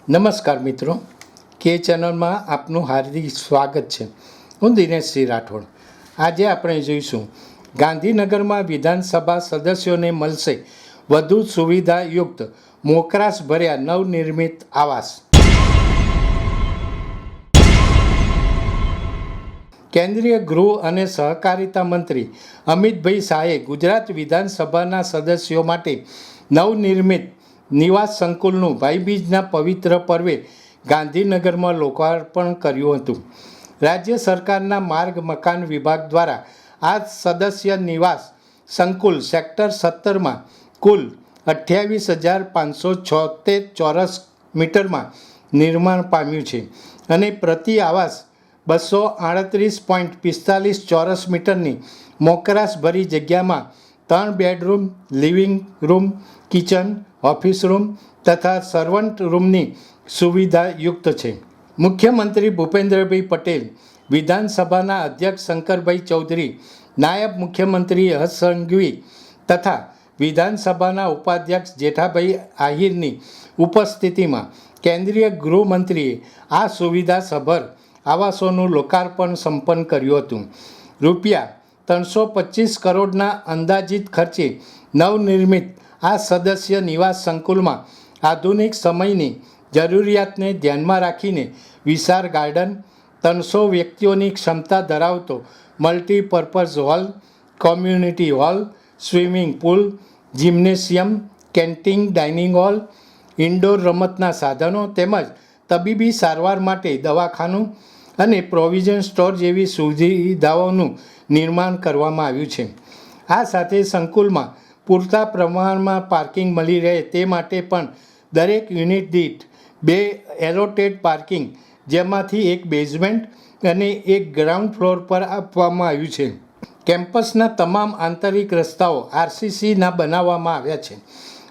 નમસ્કાર મિત્રો, કે ચેનલમાં આપનું હાર્દિક સ્વાગત છે. હું દિનેશસિંહ રાઠોડ. આજે આપણે જોઈશું ગાંધીનગરમાં વિધાનસભા સદસ્યોને મળશે વધુ સુવિધાયુક્ત મોકરાશ ભર્યા નવનિર્મિત આવાસ. કેન્દ્રીય ગૃહ અને સહકારિતા મંત્રી અમિતભાઈ શાહે ગુજરાત વિધાનસભાના સદસ્યો માટે નવનિર્મિત નિવાસ સંકુલનું ભાઈબીજના પવિત્ર પર્વે ગાંધીનગરમાં લોકાર્પણ કર્યું હતું. રાજ્ય સરકારના માર્ગ મકાન વિભાગ દ્વારા આ સદસ્ય નિવાસ સંકુલ સેક્ટર 17માં કુલ 28,576 ચોરસ મીટરમાં નિર્માણ પામ્યું છે અને પ્રતિ આવાસ 238.45 ચોરસ મીટરની મોકરાશભરી જગ્યામાં 3 bedroom, living room, kitchen, office room તથા સર્વન્ટ રૂમની સુવિધાયુક્ત છે. મુખ્યમંત્રી ભૂપેન્દ્રભાઈ પટેલ, વિધાનસભાના અધ્યક્ષ શંકરભાઈ ચૌધરી, નાયબ મુખ્યમંત્રી હર્ષ સંઘવી તથા વિધાનસભાના ઉપાધ્યક્ષ જેઠાભાઈ આહિરની ઉપસ્થિતિમાં કેન્દ્રીય ગૃહમંત્રીએ આ સુવિધાસભર આવાસોનું લોકાર્પણ સંપન્ન કર્યું હતું. રૂપિયા 325 કરોડના અંદાજિત ખર્ચે નવનિર્મિત આ સદસ્ય નિવાસ સંકુલમાં આધુનિક સમયની જરૂરિયાતને ધ્યાનમાં રાખીને વિશાળ ગાર્ડન, 300 વ્યક્તિઓની ક્ષમતા ધરાવતો multipurpose hall, community hall, swimming pool, gymnasium, canteen, dining hall, indoor રમતના સાધનો તેમજ તબીબી સારવાર માટે દવાખાનું અને પ્રોવિઝન સ્ટોર જેવી સુવિધાઓનું નિર્માણ કરવામાં આવ્યું છે. આ સાથે સંકુલમાં પૂરતા પ્રમાણમાં પાર્કિંગ મળી રહે તે માટે પણ દરેક યુનિટ દીઠ 2 એલોટેડ પાર્કિંગ, જેમાંથી એક બેઝમેન્ટ અને એક ગ્રાઉન્ડ ફ્લોર પર આપવામાં આવ્યું છે. કેમ્પસના તમામ આંતરિક રસ્તાઓ આરસીસીના બનાવવામાં આવ્યા છે.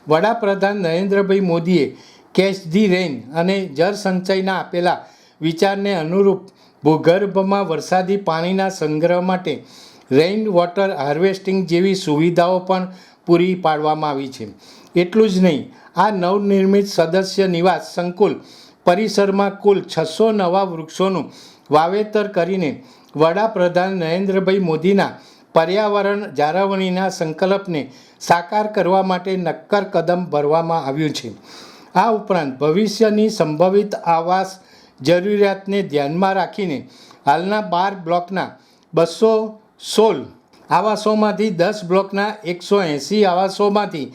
વડાપ્રધાન નરેન્દ્રભાઈ મોદીએ કેચ ધી રેઇન અને જળ સંચયના આપેલા વિચારને અનુરૂપ ભૂગર્ભમાં વરસાદી પાણીના સંગ્રહ માટે રેઇન વોટર હાર્વેસ્ટિંગ જેવી સુવિધાઓ પણ પૂરી પાડવામાં આવી છે. એટલું જ નહીં, આ નવનિર્મિત સદસ્ય નિવાસ સંકુલ પરિસરમાં કુલ 600 નવા વૃક્ષોનું વાવેતર કરીને વડાપ્રધાન નરેન્દ્રભાઈ મોદીના પર્યાવરણ જાળવણીના સંકલ્પને સાકાર કરવા માટે નક્કર કદમ ભરવામાં આવ્યું છે. આ ઉપરાંત ભવિષ્યની સંભવિત આવાસ જરૂરિયાતને ધ્યાનમાં રાખીને હાલના 12 બ્લોકના 216 આવાસોમાંથી 10 બ્લોકના 180 આવાસોમાંથી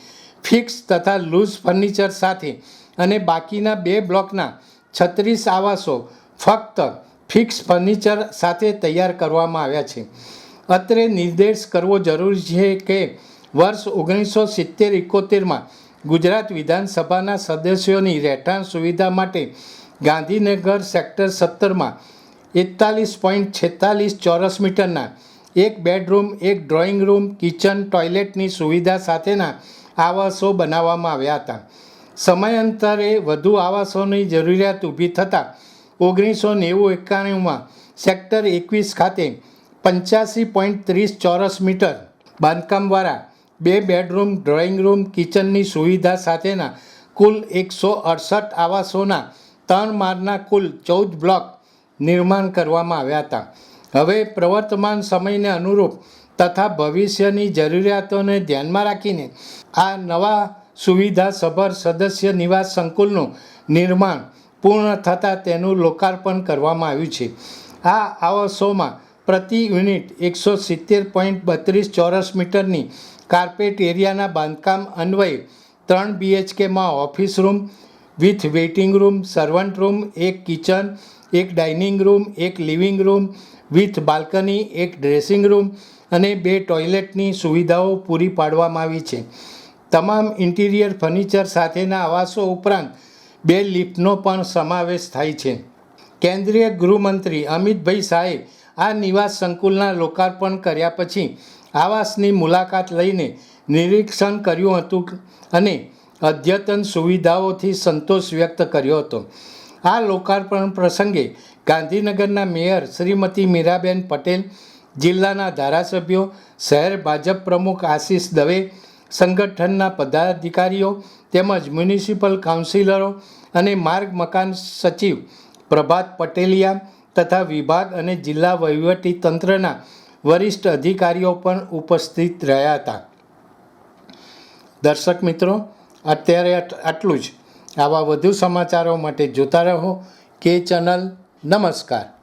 ફિક્સ તથા લૂઝ ફર્નિચર સાથે અને બાકીના 2 બ્લોકના 36 આવાસો ફક્ત ફિક્સ ફર્નિચર સાથે તૈયાર કરવામાં આવ્યા છે. અત્રે નિર્દેશ કરવો જરૂરી છે કે વર્ષ 1970-71માં ગુજરાત વિધાનસભાના સદસ્યોની રહેઠાણ સુવિધા માટે ગાંધીનગર સેક્ટર 17માં 41.46 ચોરસ મીટરના 1 બેડરૂમ, 1 ડ્રોઈંગ રૂમ, કિચન, ટોયલેટની સુવિધા સાથેના આવાસો બનાવવામાં આવ્યા હતા. સમયાંતરે વધુ આવાસોની જરૂરિયાત ઊભી થતાં 1990-91માં સેક્ટર 21 ખાતે 85.30 ચોરસ મીટર બાંધકામવાળા 2 બેડરૂમ, ડ્રોઈંગ રૂમ, કિચનની સુવિધા સાથેના કુલ 168 આવાસોના 3 માળના કુલ 14 બ્લોક નિર્માણ કરવામાં આવ્યા હતા. હવે પ્રવર્તમાન સમયને અનુરૂપ તથા ભવિષ્યની જરૂરિયાતોને ધ્યાનમાં રાખીને આ નવા સુવિધાસભર સદસ્ય નિવાસ સંકુલનું નિર્માણ પૂર્ણ થતાં તેનું લોકાર્પણ કરવામાં આવ્યું છે. આ આવાસોમાં પ્રતિ યુનિટ 170.32 ચોરસ મીટરની કાર્પેટ એરિયાના બાંધકામ અન્વયે 3 BHKમાં office room with waiting room, servant room, 1 kitchen, 1 dining room, 1 living room with balcony, 1 dressing room અને 2 ટોયલેટની સુવિધાઓ પૂરી પાડવામાં આવી છે. તમામ ઇન્ટિરિયર ફર્નિચર સાથેના આવાસો ઉપરાંત 2 લિફ્ટનો પણ સમાવેશ થાય છે. કેન્દ્રીય ગૃહમંત્રી અમિતભાઈ શાહે આ નિવાસ સંકુલના લોકાર્પણ કર્યા પછી આવાસની મુલાકાત લઈને નિરીક્ષણ કર્યું હતું અને અદ્યતન સુવિધાઓથી સંતોષ વ્યક્ત કર્યો હતો. આ લોકાર્પણ પ્રસંગે ગાંધીનગરના મેયર શ્રીમતી મીરાબેન પટેલ, જિલ્લાના ધારાસભ્યો, શહેર ભાજપ પ્રમુખ આશીષ દવે, સંગઠનના પદાધિકારીઓ તેમજ મ્યુનિસિપલ કાઉન્સિલરો અને માર્ગ મકાન સચિવ પ્રભાત પટેલિયા તથા વિભાગ અને જિલ્લા વહીવટી તંત્રના વરિષ્ઠ અધિકારીઓ પણ ઉપસ્થિત રહ્યા હતા. દર્શક મિત્રો, અત્યારે આટલું જ. આવા વધુ સમાચારો માટે જોતા રહો કે ચેનલ. નમસ્કાર.